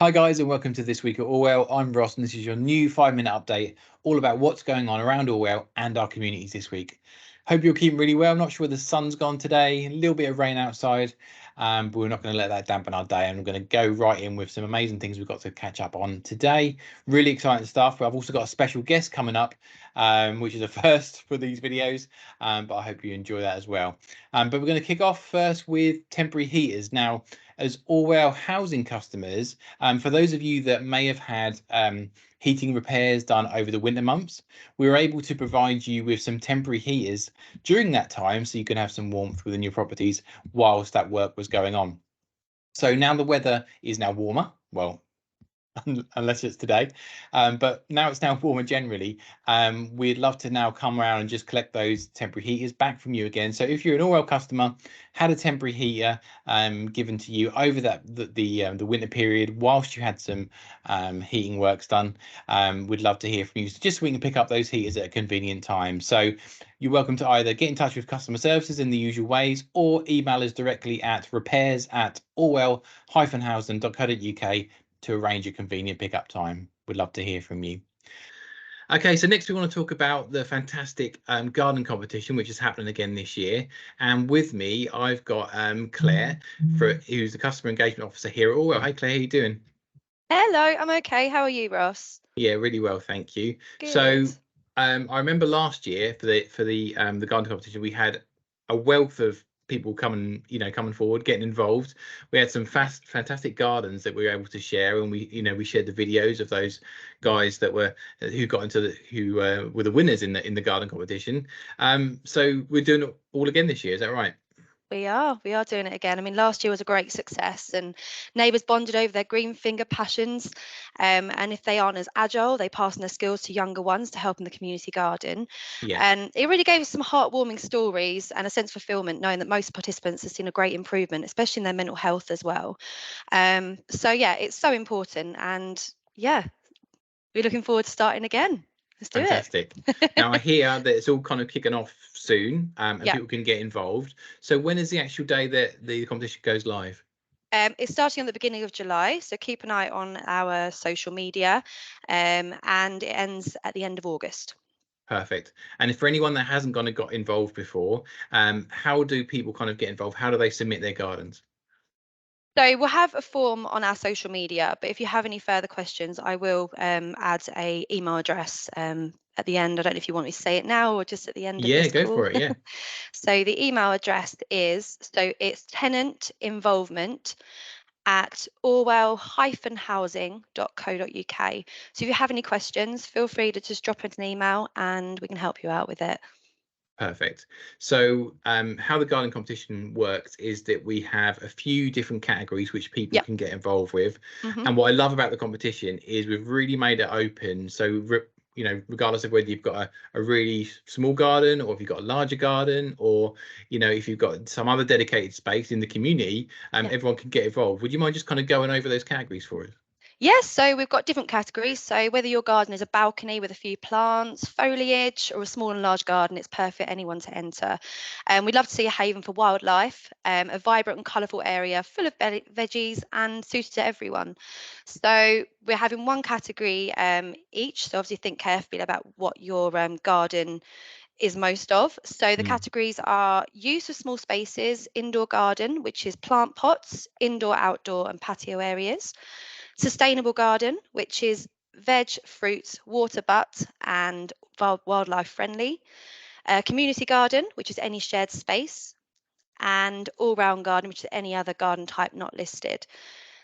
Hi guys, and welcome to This Week at Orwell. I'm Ross and this is your new 5-minute update all about what's going on around Orwell and our communities this week. Hope you're keeping really well. I'm not sure where the sun's gone today, a little bit of rain outside, but we're not going to let that dampen our day, and we're going to go right in with some amazing things we've got to catch up on today. Really exciting stuff, but I've also got a special guest coming up, which is a first for these videos, but I hope you enjoy that as well. But we're going to kick off first with temporary heaters. Now, as Orwell housing customers, for those of you that may have had heating repairs done over the winter months, we were able to provide you with some temporary heaters during that time so you can have some warmth within your properties whilst that work was going on. So now the weather is now warmer. Well, unless it's today, but now it's now warmer generally. We'd love to now come around and just collect those temporary heaters back from you again. So if you're an Orwell customer, had a temporary heater given to you over the winter period whilst you had some heating works done, we'd love to hear from you, so just so we can pick up those heaters at a convenient time. So you're welcome to either get in touch with customer services in the usual ways or email us directly at repairs@orwell-housing.co.uk to arrange a convenient pickup time. We'd love to hear from you. Okay, so next we want to talk about the fantastic garden competition, which is happening again this year. And with me, I've got Claire, who's the customer engagement officer here at Orwell. Hi, Claire, how you doing? Hello, I'm okay. How are you, Ross? Yeah, really well, thank you. Good. So I remember last year for the garden competition, we had a wealth of people coming forward, getting involved. We had some fantastic gardens that we were able to share, and we shared the videos of those guys who were the winners in the garden competition. So we're doing it all again this year, is that right? We are doing it again. I mean, last year was a great success, and neighbours bonded over their green finger passions. And if they aren't as agile, they pass on their skills to younger ones to help in the community garden. Yeah. And it really gave us some heartwarming stories and a sense of fulfilment, knowing that most participants have seen a great improvement, especially in their mental health as well. So yeah, it's so important, and yeah, we're looking forward to starting again. Let's do Fantastic. it. Now I hear that it's all kind of kicking off soon, and Yeah. people can get involved. So when is the actual day that the competition goes live? It's starting at the beginning of July, so keep an eye on our social media, and it ends at the end of August. Perfect. And if for anyone that hasn't got involved before, how do people kind of get involved? How do they submit their gardens? So we'll have a form on our social media, but if you have any further questions, I will add a email address at the end. I don't know if you want me to say it now or just at the end of Yeah, this go call. for it. Yeah. So the email address it's tenant involvement at orwell-housing.co.uk. So if you have any questions, feel free to just drop us an email and we can help you out with it. Perfect. So how the garden competition works is that we have a few different categories which people Yep. can get involved with. Mm-hmm. And what I love about the competition is we've really made it open. So, regardless of whether you've got a really small garden or if you've got a larger garden, or, if you've got some other dedicated space in the community, everyone can get involved. Would you mind just kind of going over those categories for us? Yes, so we've got different categories. So whether your garden is a balcony with a few plants, foliage, or a small and large garden, it's perfect for anyone to enter. We'd love to see a haven for wildlife, a vibrant and colourful area full of veggies and suited to everyone. So we're having one category each. So obviously think carefully about what your garden is most of. So the categories are use of small spaces, indoor garden, which is plant pots, indoor, outdoor, and patio areas. Sustainable garden, which is veg, fruits, water butt, and wildlife friendly. Community garden, which is any shared space. And all round garden, which is any other garden type not listed.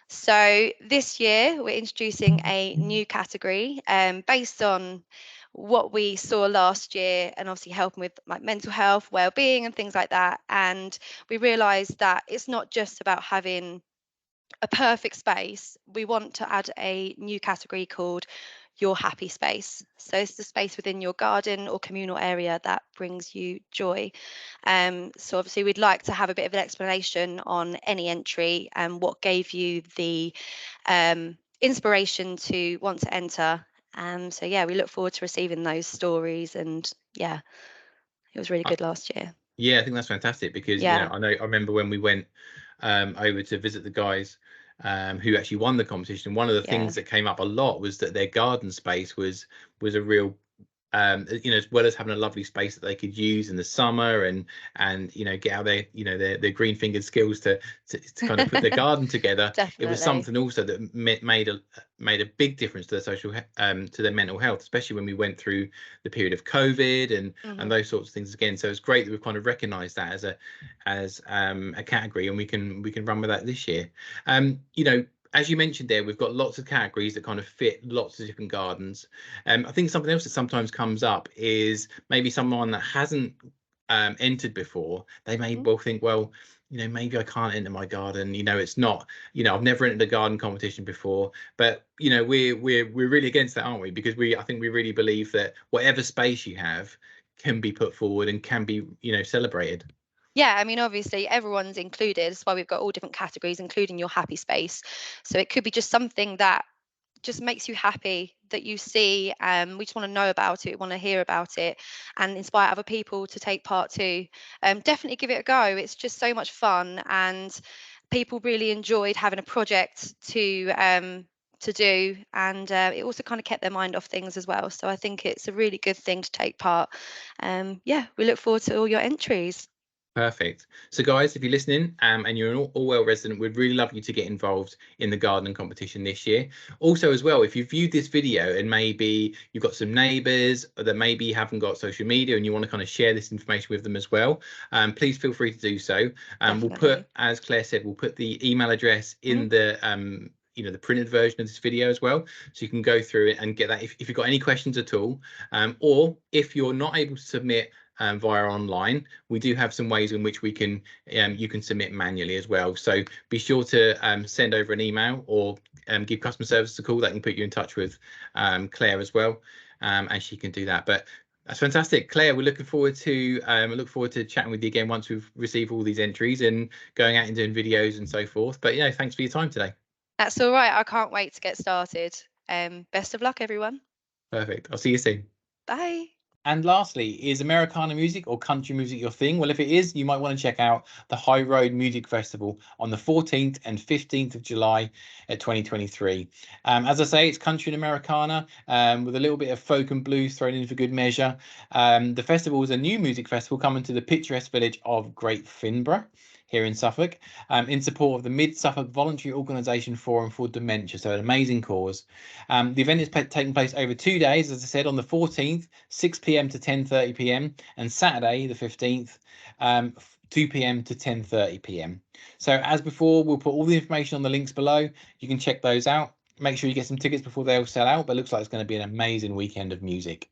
So this year we're introducing a new category based on what we saw last year, and obviously helping with like mental health, well-being, and things like that. And we realised that it's not just about having a perfect space. We want to add a new category called your happy space. So it's the space within your garden or communal area that brings you joy. So obviously we'd like to have a bit of an explanation on any entry and what gave you the inspiration to want to enter. So yeah, we look forward to receiving those stories, and yeah, it was really good last year. Yeah, I think that's fantastic because Yeah. I remember when we went over to visit the guys who actually won the competition. One of the Yeah. things that came up a lot was that their garden space was a real, as well as having a lovely space that they could use in the summer and get out their their green fingered skills to kind of put their garden together. It was Definitely. something also that made a big difference to their to their mental health, especially when we went through the period of COVID and those sorts of things again. So it's great that we've kind of recognised that as a category, and we can run with that this year. As you mentioned there, we've got lots of categories that kind of fit lots of different gardens. I think something else that sometimes comes up is maybe someone that hasn't entered before. They may well think, well, maybe I can't enter my garden. It's not, I've never entered a garden competition before. But we're really against that, aren't we? Because I think we really believe that whatever space you have can be put forward and can be celebrated. Yeah, I mean, obviously, everyone's included. That's why we've got all different categories, including your happy space. So it could be just something that just makes you happy that you see. We just want to know about it, want to hear about it, and inspire other people to take part too. Definitely give it a go. It's just so much fun, and people really enjoyed having a project to do, and it also kind of kept their mind off things as well. So I think it's a really good thing to take part. Yeah, we look forward to all your entries. Perfect. So guys, if you're listening and you're an Orwell resident, we'd really love you to get involved in the gardening competition this year. Also as well, if you've viewed this video and maybe you've got some neighbours that maybe haven't got social media and you want to kind of share this information with them as well, please feel free to do so. We'll put, as Claire said, we'll put the email address in the the printed version of this video as well, so you can go through it and get that if you've got any questions at all, or if you're not able to submit via online, we do have some ways in which we can you can submit manually as well. So be sure to send over an email or give customer service a call. That can put you in touch with Claire as well, and she can do that. But that's fantastic, Claire. We're looking forward to look forward to chatting with you again once we've received all these entries and going out and doing videos and so forth. But thanks for your time today. That's all right. I can't wait to get started. Best of luck, everyone. Perfect. I'll see you soon. Bye. And lastly, is Americana music or country music your thing? Well, if it is, you might want to check out the High Road Music Festival on the 14th and 15th of July at 2023. As I say, it's country and Americana with a little bit of folk and blues thrown in for good measure. The festival is a new music festival coming to the picturesque village of Great Finborough here in Suffolk, in support of the Mid-Suffolk Voluntary Organisation Forum for Dementia, so an amazing cause. The event is taking place over 2 days, as I said, on the 14th, 6 p.m. to 10:30 p.m, and Saturday, the 15th, 2 p.m. to 10:30 p.m. So as before, we'll put all the information on the links below. You can check those out. Make sure you get some tickets before they all sell out, but it looks like it's going to be an amazing weekend of music.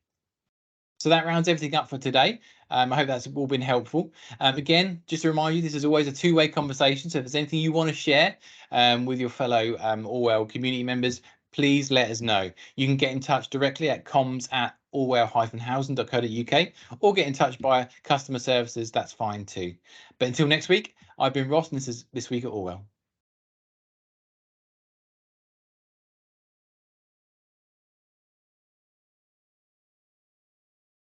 So that rounds everything up for today. I hope that's all been helpful. Again, just to remind you, this is always a two-way conversation. So if there's anything you want to share with your fellow Orwell community members, please let us know. You can get in touch directly at comms@orwell-housing.co.uk or get in touch by customer services. That's fine too. But until next week, I've been Ross, and this is This Week at Orwell.